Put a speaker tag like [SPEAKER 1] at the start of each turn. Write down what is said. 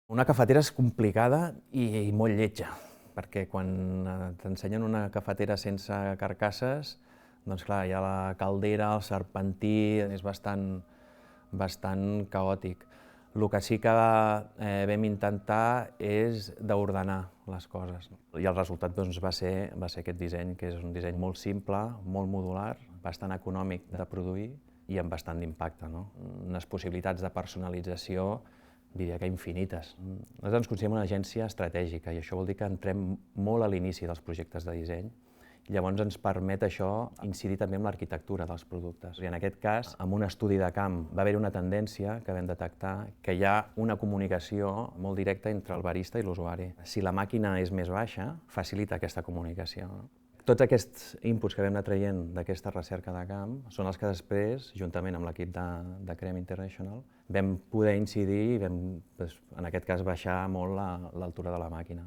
[SPEAKER 1] Una cafetera és complicada i molt lletja, perquè quan t'ensenyen una cafetera sense carcasses, doncs clar, hi ha la caldera, el serpentí, és bastant caòtic. El que sí que vam intentar és d'ordenar les coses. I el resultat doncs, va ser aquest disseny, que és un disseny molt simple, molt modular, bastant econòmic de produir i amb bastant d'impacte, no? Unes possibilitats de personalització diria que infinites. Nosaltres ens considerem una agència estratègica i això vol dir que entrem molt a l'inici dels projectes de disseny. Llavors ens permet això incidir també en l'arquitectura dels productes. I en aquest cas, amb un estudi de camp, va haver-hi una tendència que vam detectar que hi ha una comunicació molt directa entre el barista i l'usuari. Si la màquina és més baixa, facilita aquesta comunicació. Tots aquests inputs que vam anar traient d'aquesta recerca de camp són els que després, juntament amb l'equip de Crema International, vam poder incidir i vam, en aquest cas, baixar molt l'altura de la màquina.